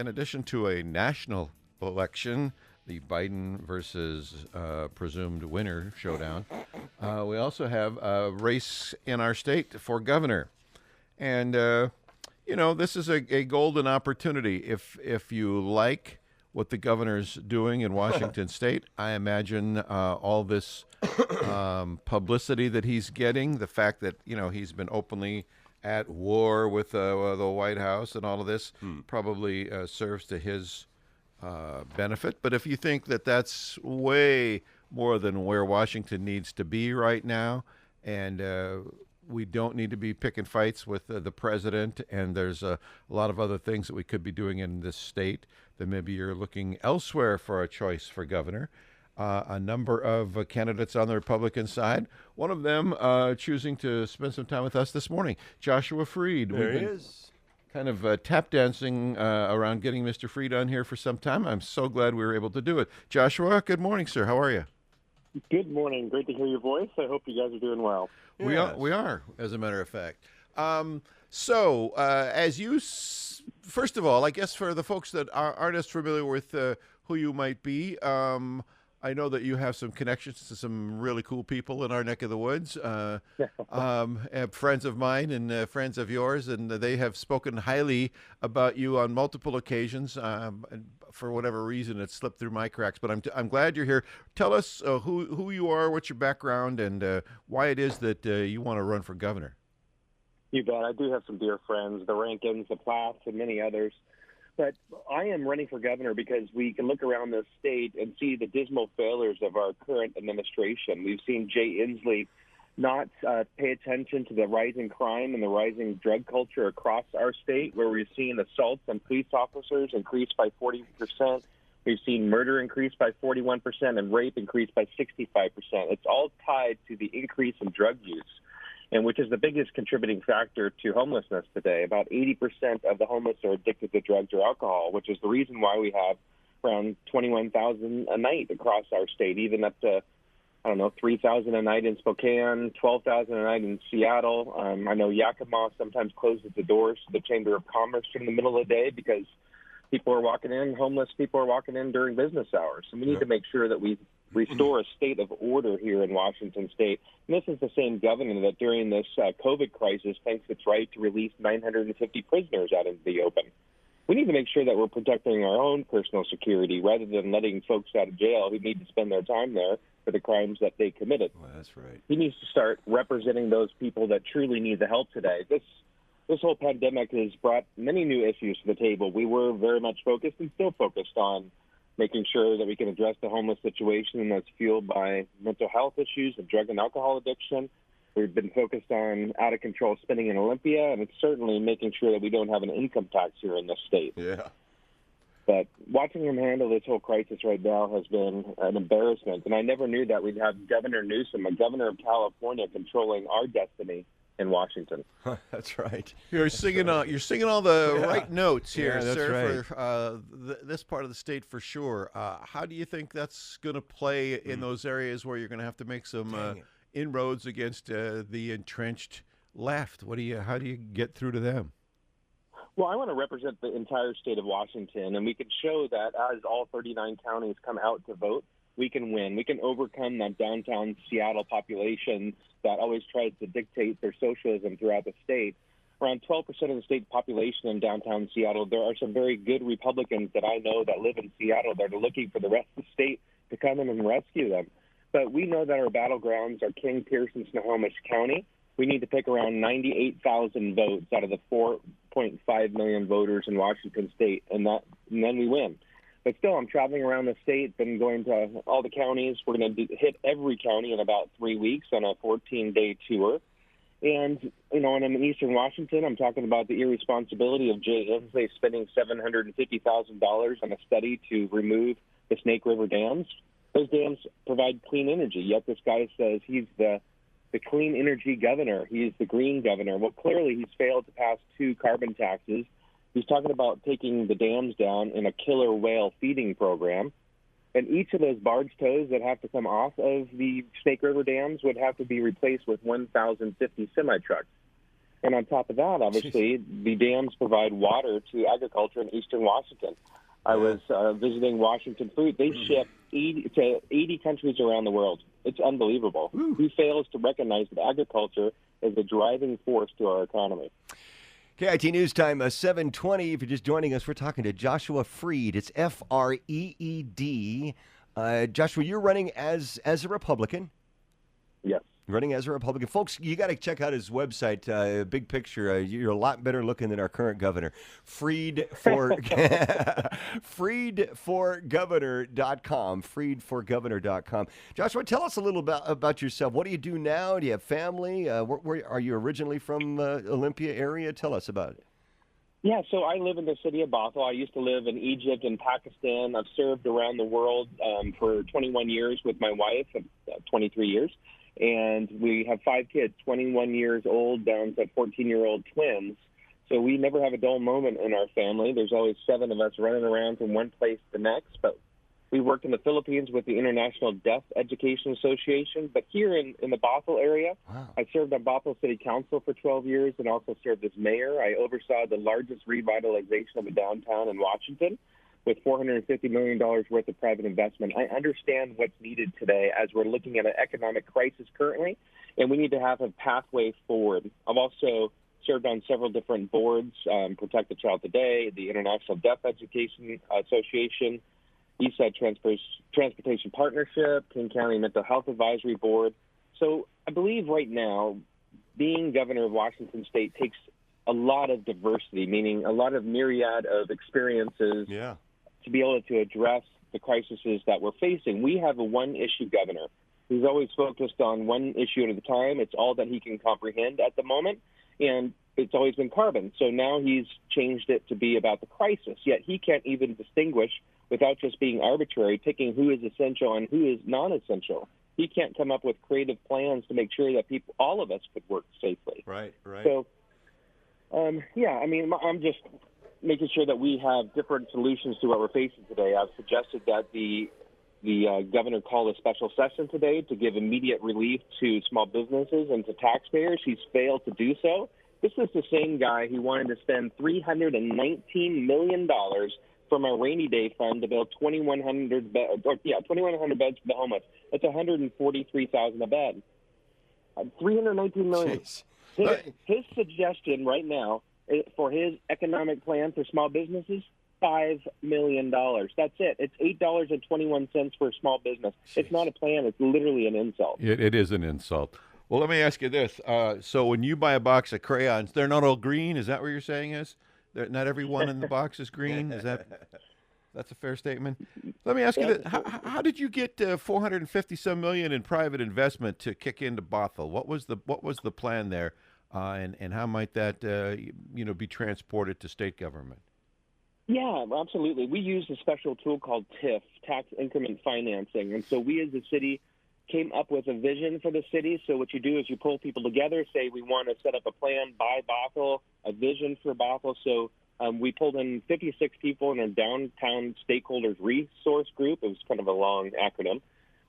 in addition to a national election, the Biden versus presumed winner showdown, we also have a race in our state for governor. And, this is a golden opportunity. If you like what the governor's doing in Washington State, I imagine all this publicity that he's getting, the fact that, he's been openly at war with the White House and all of this probably serves to his benefit. But if you think that that's way more than where Washington needs to be right now, and we don't need to be picking fights with the president, and there's a lot of other things that we could be doing in this state, then maybe you're looking elsewhere for a choice for governor. A number of candidates on the Republican side, one of them choosing to spend some time with us this morning, Joshua Freed. There he is. Kind of tap dancing around getting Mr. Freed on here for some time. I'm so glad we were able to do it. Joshua, good morning, sir. How are you? Good morning. Great to hear your voice. I hope you guys are doing well. Yes. We are, as a matter of fact. First of all, I guess for the folks that aren't as familiar with who you might be, I know that you have some connections to some really cool people in our neck of the woods, friends of mine and friends of yours, and they have spoken highly about you on multiple occasions. And for whatever reason, it slipped through my cracks, but I'm glad you're here. Tell us who you are, what's your background, and why it is that you want to run for governor. You bet. I do have some dear friends, the Rankins, the Platts, and many others. But I am running for governor because we can look around this state and see the dismal failures of our current administration. We've seen Jay Inslee not pay attention to the rising crime and the rising drug culture across our state, where we've seen assaults on police officers increase by 40%. We've seen murder increase by 41% and rape increase by 65%. It's all tied to the increase in drug use, and which is the biggest contributing factor to homelessness today. About 80% of the homeless are addicted to drugs or alcohol, which is the reason why we have around 21,000 a night across our state, even up to, 3,000 a night in Spokane, 12,000 a night in Seattle. I know Yakima sometimes closes the doors to the Chamber of Commerce in the middle of the day because people are walking in, homeless people are walking in during business hours. And we need to make sure that we restore a state of order here in Washington State. And this is the same governor that during this COVID crisis thinks it's right to release 950 prisoners out into the open. We need to make sure that we're protecting our own personal security rather than letting folks out of jail who need to spend their time there for the crimes that they committed. Well, that's right. He needs to start representing those people that truly need the help today. This whole pandemic has brought many new issues to the table. We were very much focused and still focused on making sure that we can address the homeless situation that's fueled by mental health issues and drug and alcohol addiction. We've been focused on out-of-control spending in Olympia, and it's certainly making sure that we don't have an income tax here in this state. Yeah. But watching him handle this whole crisis right now has been an embarrassment, and I never knew that we'd have Governor Newsom, a governor of California, controlling our destiny in Washington. That's right. You're singing all the right notes here, Yeah, that's sir, right. for this part of the state for sure. How do you think that's going to play in those areas where you're going to have to make some inroads against the entrenched left? How do you get through to them? Well, I want to represent the entire state of Washington, and we can show that as all 39 counties come out to vote, we can win. We can overcome that downtown Seattle population that always tries to dictate their socialism throughout the state. Around 12% of the state population in downtown Seattle, there are some very good Republicans that I know that live in Seattle that are looking for the rest of the state to come in and rescue them. But we know that our battlegrounds are King, Pierce, and Snohomish County. We need to pick around 98,000 votes out of the 4.5 million voters in Washington state, and then we win. But still, I'm traveling around the state, been going to all the counties. We're going to hit every county in about 3 weeks on a 14-day tour. And, when I'm in eastern Washington, I'm talking about the irresponsibility of Jay Inslee spending $750,000 on a study to remove the Snake River dams. Those dams provide clean energy, yet this guy says he's the clean energy governor. He's the green governor. Well, clearly he's failed to pass 2 carbon taxes. He's talking about taking the dams down in a killer whale feeding program. And each of those barge tows that have to come off of the Snake River dams would have to be replaced with 1,050 semi-trucks. And on top of that, obviously, the dams provide water to agriculture in eastern Washington. I was visiting Washington Fruit. They ship 80 countries around the world. It's unbelievable. Who fails to recognize that agriculture is a driving force to our economy? KIT News Time, 7:20. If you're just joining us, we're talking to Joshua Freed. It's Freed. Joshua, you're running as a Republican. Yes. Running as a Republican. Folks, you got to check out his website. Big picture. You're a lot better looking than our current governor. Freedforgovernor.com. Freedforgovernor.com. Joshua, tell us a little about yourself. What do you do now? Do you have family? Where are you originally from? Olympia area? Tell us about it. Yeah, so I live in the city of Bothell. I used to live in Egypt and Pakistan. I've served around the world for 21 years with my wife, 23 years. And we have 5 kids, 21 years old down to 14-year-old twins. So we never have a dull moment in our family. There's always 7 of us running around from one place to the next. But we worked in the Philippines with the International Deaf Education Association. But here in the Bothell area, I served on Bothell City Council for 12 years and also served as mayor. I oversaw the largest revitalization of a downtown in Washington with $450 million worth of private investment. I understand what's needed today as we're looking at an economic crisis currently, and we need to have a pathway forward. I've also served on several different boards, Protect the Child Today, the International Deaf Education Association, Eastside Transportation Partnership, King County Mental Health Advisory Board. So I believe right now, being governor of Washington State takes a lot of diversity, meaning a lot of myriad of experiences to be able to address the crises that we're facing. We have a one-issue governor who's always focused on one issue at a time. It's all that he can comprehend at the moment, and it's always been carbon. So now he's changed it to be about the crisis, yet he can't even distinguish without just being arbitrary, picking who is essential and who is non-essential. He can't come up with creative plans to make sure that all of us could work safely. Right. So, I'm just making sure that we have different solutions to what we're facing today. I've suggested that the governor call a special session today to give immediate relief to small businesses and to taxpayers. He's failed to do so. This is the same guy who wanted to spend $319 million from our rainy day fund to build 2,100 beds for the homeless. That's $143,000 a bed. $319 million. His suggestion right now for his economic plan for small businesses, $5 million. That's it. It's $8.21 for a small business. It's not a plan. It's literally an insult. It is an insult. Well, let me ask you this. So when you buy a box of crayons, they're not all green? Is that what you're saying is? Not every one in the box is green? That's a fair statement? Let me ask you this. How did you get $450 million in private investment to kick into Bothell? What was the plan there? And how might that be transported to state government? Yeah, absolutely. We used a special tool called TIF, tax increment financing. And so we as a city came up with a vision for the city. So what you do is you pull people together, say we want to set up a plan by Bothell, a vision for Bothell. So we pulled in 56 people in a downtown stakeholders resource group. It was kind of a long acronym,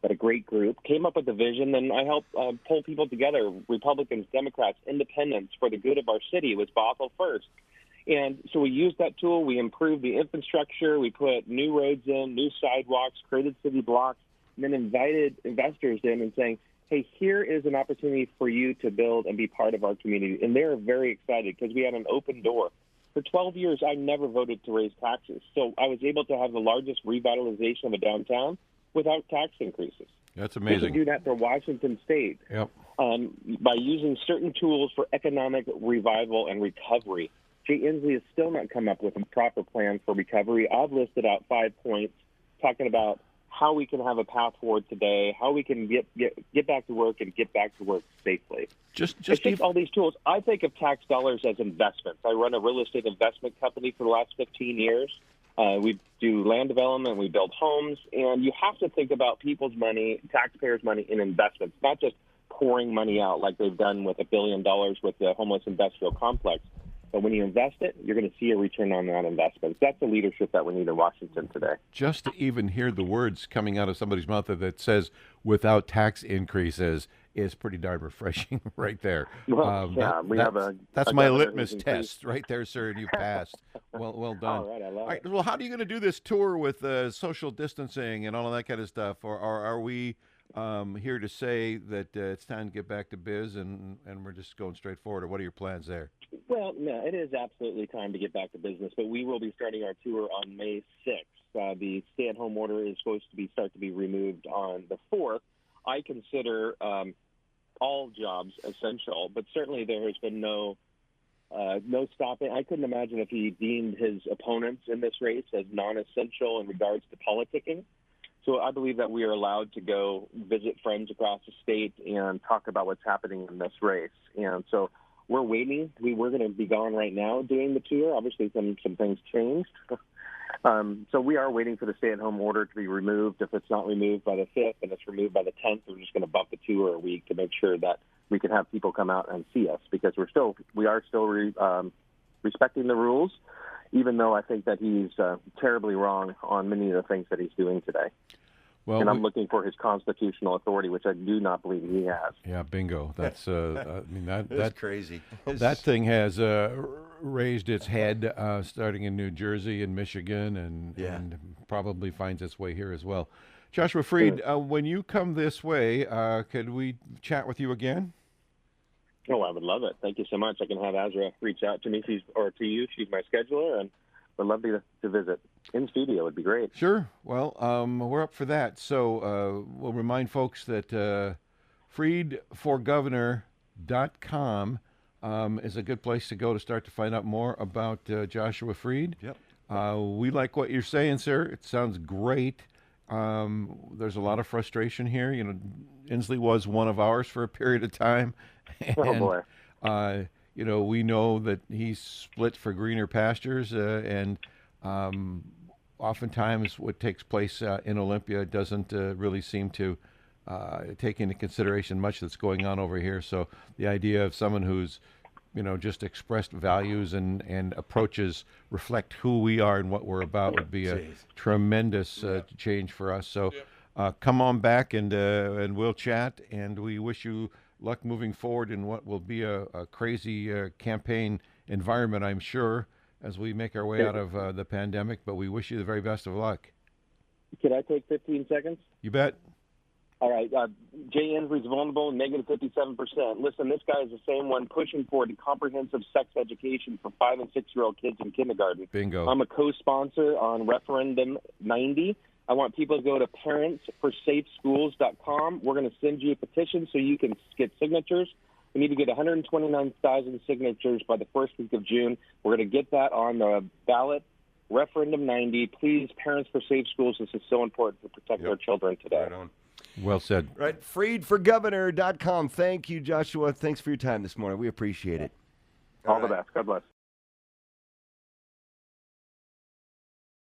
but a great group. Came up with a vision, then I helped pull people together, Republicans, Democrats, independents, for the good of our city. It was Bothell first. And so we used that tool. We improved the infrastructure. We put new roads in, new sidewalks, created city blocks, and then invited investors in and saying, hey, here is an opportunity for you to build and be part of our community. And they're very excited because we had an open door. For 12 years, I never voted to raise taxes. So I was able to have the largest revitalization of a downtown without tax increases. That's amazing. We can do that for Washington State by using certain tools for economic revival and recovery. Jay Inslee has still not come up with a proper plan for recovery. I've listed out 5 points talking about how we can have a path forward today, how we can get back to work and get back to work safely. Just all these tools. I think of tax dollars as investments. I run a real estate investment company for the last 15 years. We do land development, we build homes, and you have to think about people's money, taxpayers' money in investments, not just pouring money out like they've done with $1 billion with the homeless industrial complex. But when you invest it, you're going to see a return on that investment. That's the leadership that we need in Washington today. Just to even hear the words coming out of somebody's mouth that says without tax increases is pretty darn refreshing right there. Well, that's my litmus test right there, sir, and you passed. Well done. All right, I love it. Well, how are you going to do this tour with social distancing and all of that kind of stuff? Or are we here to say that it's time to get back to biz and we're just going straight forward? Or what are your plans there? Well, no, it is absolutely time to get back to business, but we will be starting our tour on May 6th. The stay-at-home order is supposed to start to be removed on the 4th. I consider all jobs essential, but certainly there has been no stopping. I couldn't imagine if he deemed his opponents in this race as non-essential in regards to politicking. So I believe that we are allowed to go visit friends across the state and talk about what's happening in this race. And so we're waiting. We're going to be gone right now doing the tour. Obviously, some things changed. So we are waiting for the stay-at-home order to be removed. If it's not removed by the 5th and it's removed by the 10th, we're just going to bump the tour a week to make sure that we can have people come out and see us, because we are still respecting the rules, even though I think that he's terribly wrong on many of the things that he's doing today. Well, and I'm looking for his constitutional authority, which I do not believe he has. Yeah, bingo. That's that's crazy. That thing has raised its head, starting in New Jersey and Michigan, and probably finds its way here as well. Joshua Freed, when you come this way, could we chat with you again? Oh, I would love it. Thank you so much. I can have Azra reach out to me, or to you. She's my scheduler, and would love to visit in studio. Would be great. Sure. Well, we're up for that. So we'll remind folks that freedforgovernor.com is a good place to go to start to find out more about Joshua Freed. Yep. We like what you're saying, sir. It sounds great. There's a lot of frustration here. You know, Inslee was one of ours for a period of time. And, oh, boy. You know, we know that he's split for greener pastures, and oftentimes what takes place in Olympia doesn't really seem to take into consideration much that's going on over here. So the idea of someone who's, you know, just expressed values and approaches reflect who we are and what we're about would be a tremendous change for us. So come on back and we'll chat, and we wish you luck moving forward in what will be a crazy campaign environment, I'm sure, as we make our way out of the pandemic. But we wish you the very best of luck. Could I take 15 seconds? You bet. All right. Jay Inslee's vulnerable, negative 57%. Listen, this guy is the same one pushing for the comprehensive sex education for 5- and 6-year-old kids in kindergarten. Bingo. I'm a co-sponsor on Referendum 90. I want people to go to parentsforsafeschools.com. We're going to send you a petition so you can get signatures. We need to get 129,000 signatures by the first week of June. We're going to get that on the ballot. Referendum 90. Please, Parents for Safe Schools. This is so important to protect our children today. Right on. Well said. Right. Freedforgovernor.com. Thank you, Joshua. Thanks for your time this morning. We appreciate it. All the best. God bless.